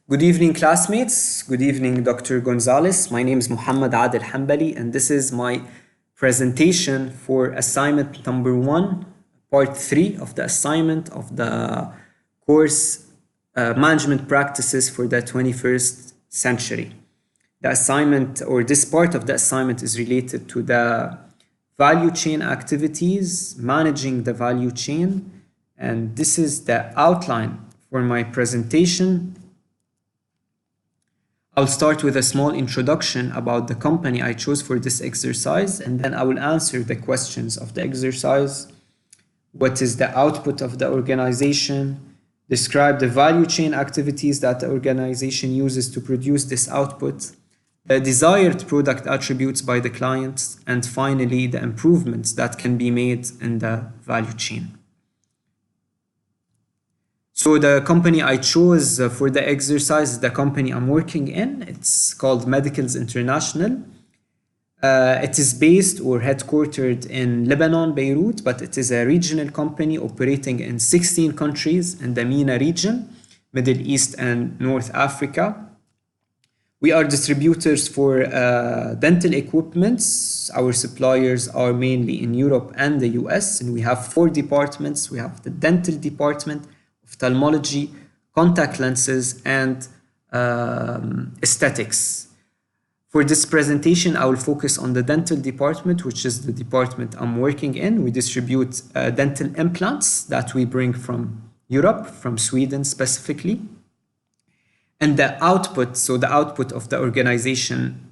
Good evening, classmates. Good evening, Dr. Gonzalez. My name is Muhammad Adel Hanbali, and this is my presentation for assignment number 1, part 3 of the assignment of the course Management Practices for the 21st Century. The assignment, or this part of the assignment, is related to the value chain activities, managing the value chain, and this is the outline for my presentation. I'll start with a small introduction about the company I chose for this exercise, and then I will answer the questions of the exercise. What is the output of the organization? Describe the value chain activities that the organization uses to produce this output, the desired product attributes by the clients, and finally, the improvements that can be made in the value chain. So the company I chose for the exercise is the company I'm working in. It's called Medicals International. It is based or headquartered in Lebanon, Beirut, but it is a regional company operating in 16 countries in the MENA region, Middle East and North Africa. We are distributors for dental equipments. Our suppliers are mainly in Europe and the US, and we have 4 departments. We have the dental department, ophthalmology, contact lenses, and aesthetics. For this presentation, I will focus on the dental department, which is the department I'm working in. We distribute dental implants that we bring from Europe, from Sweden specifically. And the output, so the output of the organization,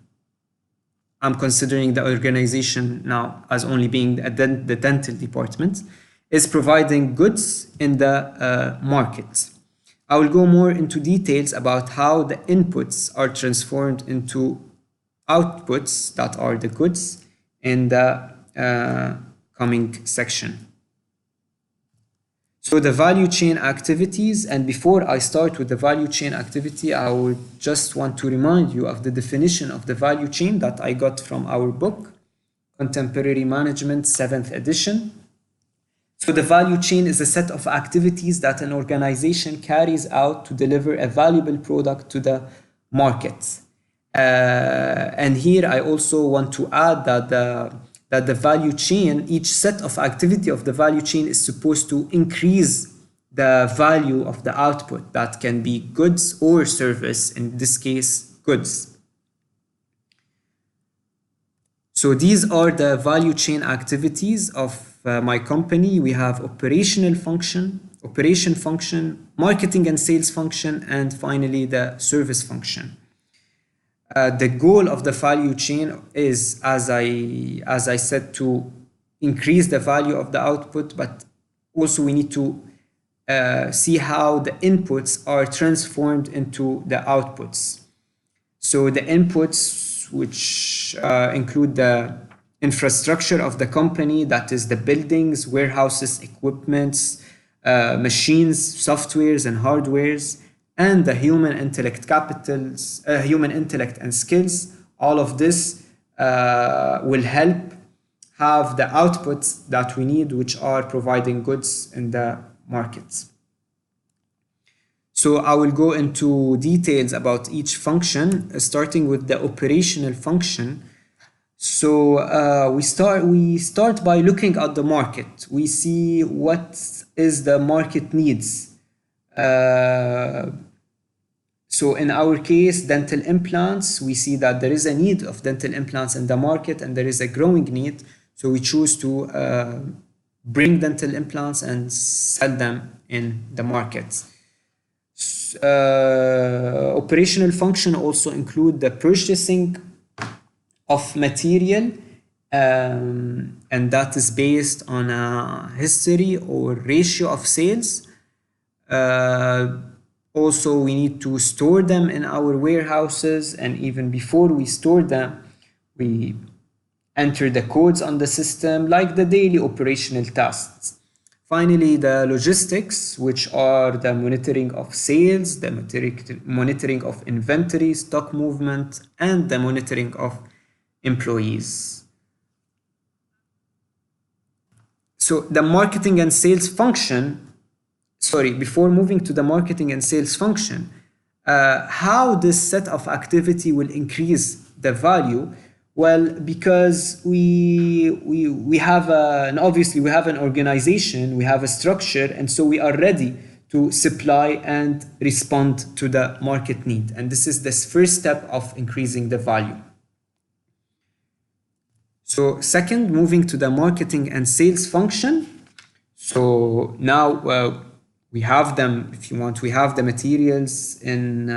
I'm considering the organization now as only being the dental department, is providing goods in the market. I will go more into details about how the inputs are transformed into outputs that are the goods in the coming section. So the value chain activities, and before I start with the value chain activity, I would just want to remind you of the definition of the value chain that I got from our book, Contemporary Management, 7th edition. So the value chain is a set of activities that an organization carries out to deliver a valuable product to the market. And here I also want to add that the value chain, each set of activity of the value chain is supposed to increase the value of the output. That can be goods or service, in this case, goods. So these are the value chain activities of my company. We have operation function, marketing and sales function, and finally the service function. The goal of the value chain is, as I said, to increase the value of the output, but also we need to see how the inputs are transformed into the outputs. So the inputs, which include the infrastructure of the company, that is the buildings, warehouses, equipments, machines, softwares and hardwares, and the human intellect capitals, human intellect and skills. All of this will help have the outputs that we need, which are providing goods in the markets. So I will go into details about each function, starting with the operational function. So we start by looking at the market. We see what is the market needs. So in our case, dental implants, we see that there is a need of dental implants in the market and there is a growing need. So we choose to bring dental implants and sell them in the market. Operational function also include the purchasing of material, and that is based on a history or ratio of sales. Also, we need to store them in our warehouses, and even before we store them, we enter the codes on the system, like the daily operational tasks. Finally, the logistics, which are the monitoring of sales, the monitoring of inventory, stock movement, and the monitoring of employees. So the marketing and sales function, before moving to the marketing and sales function, How this set of activity will increase the value? Well, because we have and obviously we have an organization, we have a structure, and so we are ready to supply and respond to the market need. And this is the first step of increasing the value. So second, moving to the marketing and sales function. So now we have them, if you want, we have the materials in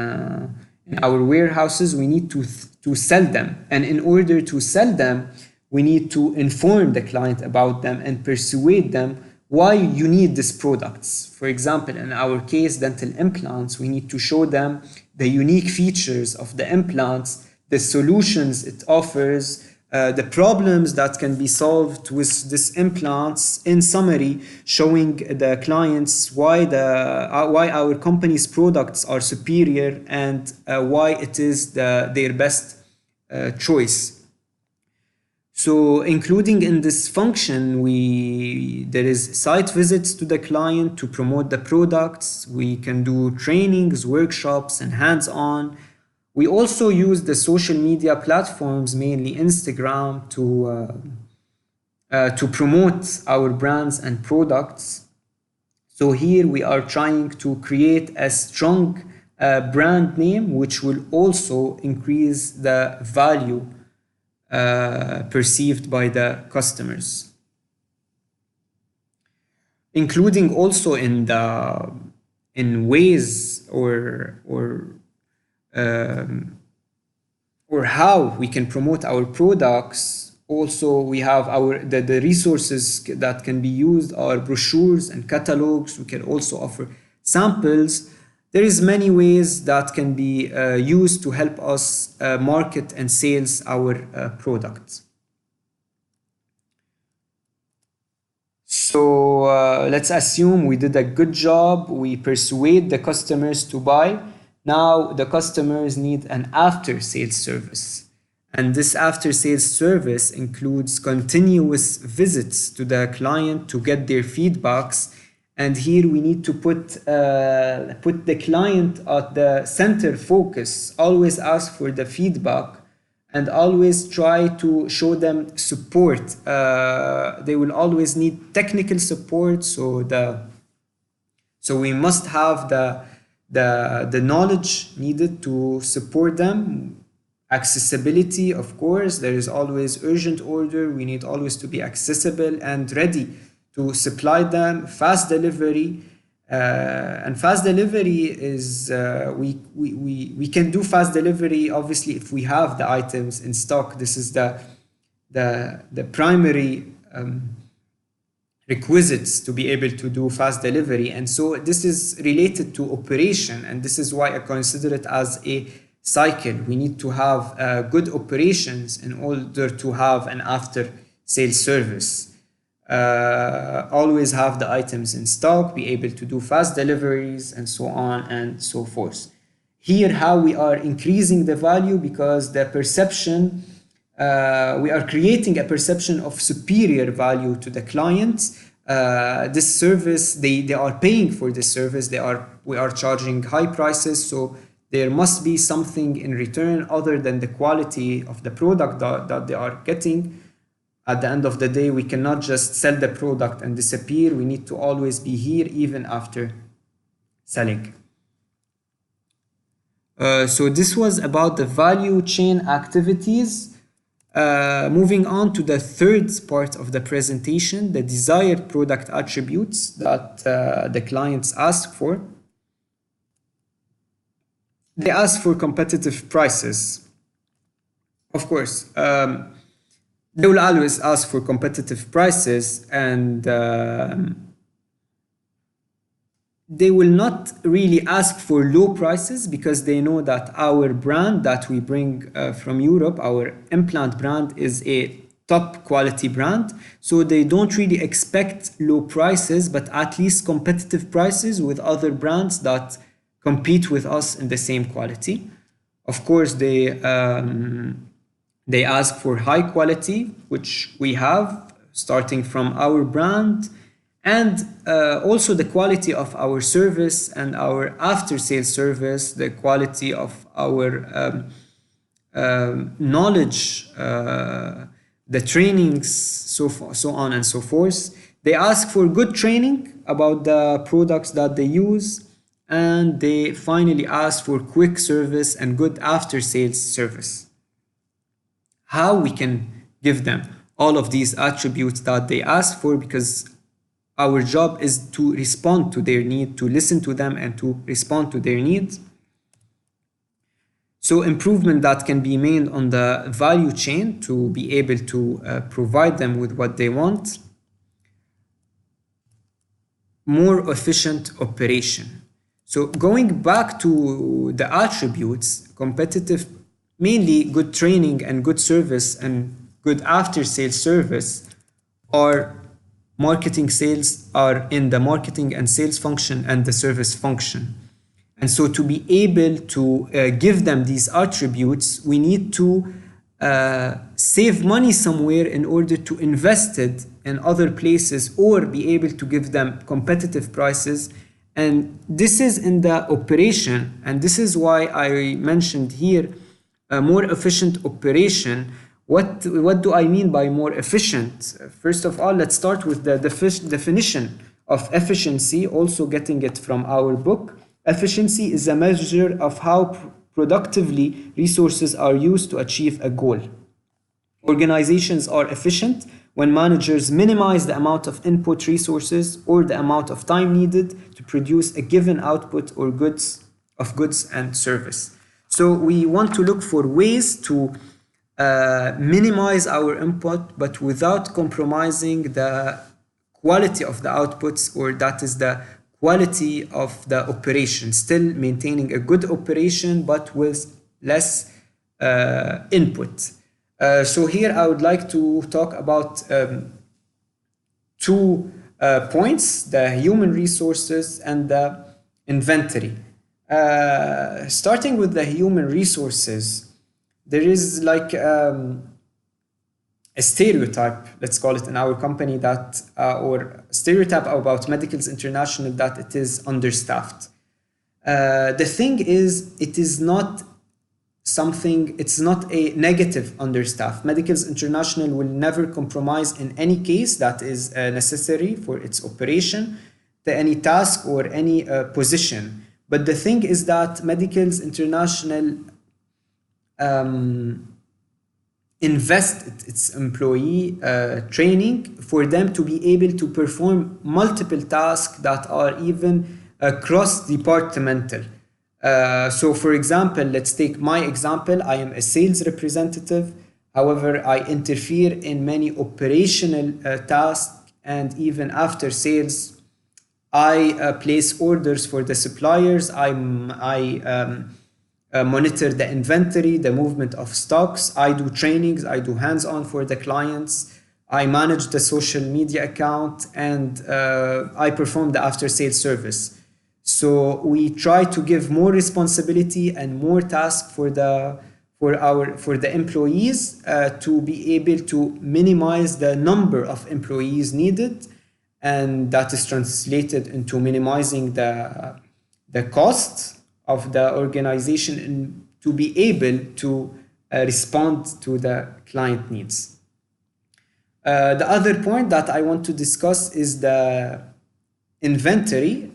our warehouses. We need to sell them. And in order to sell them, we need to inform the client about them and persuade them why you need these products. For example, in our case, dental implants, we need to show them the unique features of the implants, the solutions it offers, the problems that can be solved with these implants. In summary, showing the clients why our company's products are superior and why it is their best choice. So including in this function, there is site visits to the client to promote the products. We can do trainings, workshops, and hands-on. We also use the social media platforms, mainly Instagram, to promote our brands and products. So here we are trying to create a strong brand name, which will also increase the value perceived by the customers. Including also in ways or how we can promote our products. Also, we have the resources that can be used are brochures and catalogs. We can also offer samples. There is many ways that can be used to help us market and sales our products. So let's assume we did a good job. We persuade the customers to buy. Now the customers need an after-sales service. And this after-sales service includes continuous visits to the client to get their feedbacks. And here we need to put the client at the center focus, always ask for the feedback and always try to show them support. They will always need technical support. So we must have the knowledge needed to support them. Accessibility, of course, there is always urgent order. We need always to be accessible and ready to supply them. Fast delivery, and fast delivery is we can do fast delivery obviously if we have the items in stock. This is the primary requisites to be able to do fast delivery. And so this is related to operation, and this is why I consider it as a cycle. We need to have good operations in order to have an after sales service. Always have the items in stock, be able to do fast deliveries, and so on and so forth. Here, how we are increasing the value, because the perception, we are creating a perception of superior value to the clients. This service, they are paying for this service. We are charging high prices, so there must be something in return other than the quality of the product that they are getting. At the end of the day, we cannot just sell the product and disappear. We need to always be here even after selling. So this was about the value chain activities. Moving on to the third part of the presentation, the desired product attributes that the clients ask for. They ask for competitive prices. Of course, they will always ask for competitive prices, and they will not really ask for low prices, because they know that our brand that we bring from Europe, our implant brand, is a top quality brand. So they don't really expect low prices, but at least competitive prices with other brands that compete with us in the same quality. Of course, they ask for high quality, which we have, starting from our brand, and also the quality of our service and our after-sales service, the quality of our knowledge, the trainings, so on and so forth. They ask for good training about the products that they use, and they finally ask for quick service and good after-sales service. How we can give them all of these attributes that they ask for, because our job is to respond to their need, to listen to them and to respond to their needs. So improvement that can be made on the value chain to be able to provide them with what they want. More efficient operation. So going back to the attributes, competitive, mainly good training and good service and good after-sales service are marketing sales, are in the marketing and sales function and the service function. And so to be able to give them these attributes, we need to save money somewhere in order to invest it in other places, or be able to give them competitive prices. And this is in the operation, and this is why I mentioned here a more efficient operation. What do I mean by more efficient? First of all, let's start with the definition of efficiency, also getting it from our book. Efficiency is a measure of how productively resources are used to achieve a goal. Organizations are efficient when managers minimize the amount of input resources or the amount of time needed to produce a given output or goods and service. So we want to look for ways to minimize our input, but without compromising the quality of the outputs, or that is the quality of the operation, still maintaining a good operation but with less input. So here I would like to talk about two points: the human resources and the inventory. Starting with the human resources, there is like a stereotype, let's call it, in our company that, or stereotype about Medicals International, that it is understaffed. The thing is, it is not something, it's not a negative understaffed. Medicals International will never compromise in any case that is necessary for its operation, to any task or any position. But the thing is that Medicals International invest its employee training for them to be able to perform multiple tasks that are even cross-departmental. So for example, let's take my example. I am a sales representative. However, I interfere in many operational tasks, and even after sales, I place orders for the suppliers. I monitor the inventory, the movement of stocks. I do trainings. I do hands-on for the clients. I manage the social media account, and I perform the after-sales service. So we try to give more responsibility and more tasks for the employees to be able to minimize the number of employees needed, and that is translated into minimizing the cost of the organization, and to be able to respond to the client needs. The other point that I want to discuss is the inventory.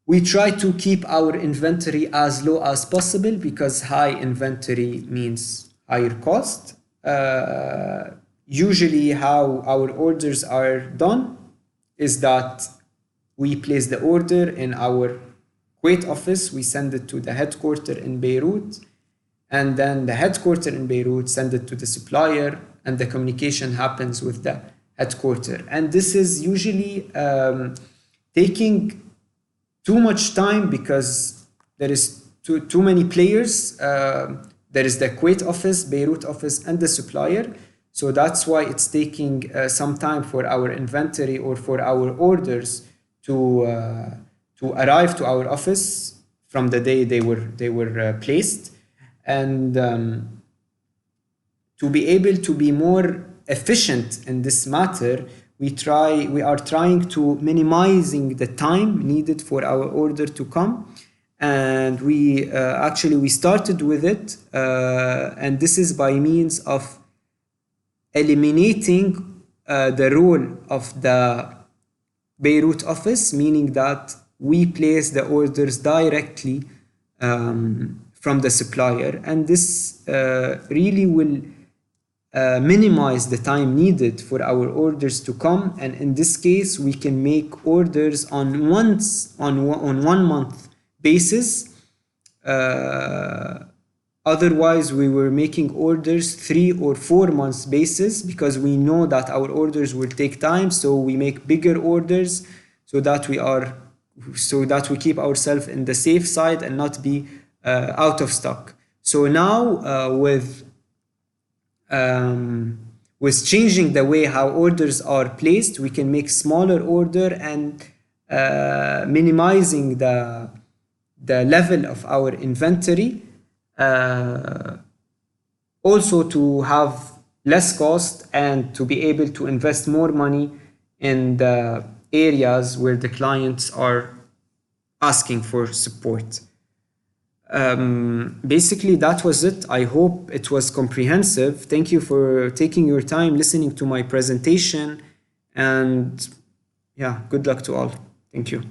We try to keep our inventory as low as possible, because high inventory means higher cost. Usually how our orders are done is that we place the order in our Kuwait office, we send it to the headquarters in Beirut, and then the headquarters in Beirut send it to the supplier, and the communication happens with the headquarters. And this is usually taking too much time, because there is too many players. There is the Kuwait office, Beirut office, and the supplier. So that's why it's taking some time for our inventory or for our orders to arrive to our office from the day they were placed. And to be able to be more efficient in this matter, we are trying to minimizing the time needed for our order to come, and we actually we started with it, and this is by means of eliminating the role of the Beirut office, meaning that we place the orders directly from the supplier, and this really will minimize the time needed for our orders to come. And in this case, we can make orders on one month basis. Otherwise, we were making orders 3 or 4 months basis, because we know that our orders will take time. So we make bigger orders so that we keep ourselves in the safe side and not be out of stock. So now with changing the way how orders are placed, we can make smaller order and minimizing the level of our inventory. Also to have less cost and to be able to invest more money in the areas where the clients are asking for support. Basically, that was it. I hope it was comprehensive. Thank you for taking your time listening to my presentation, and yeah, good luck to all. Thank you.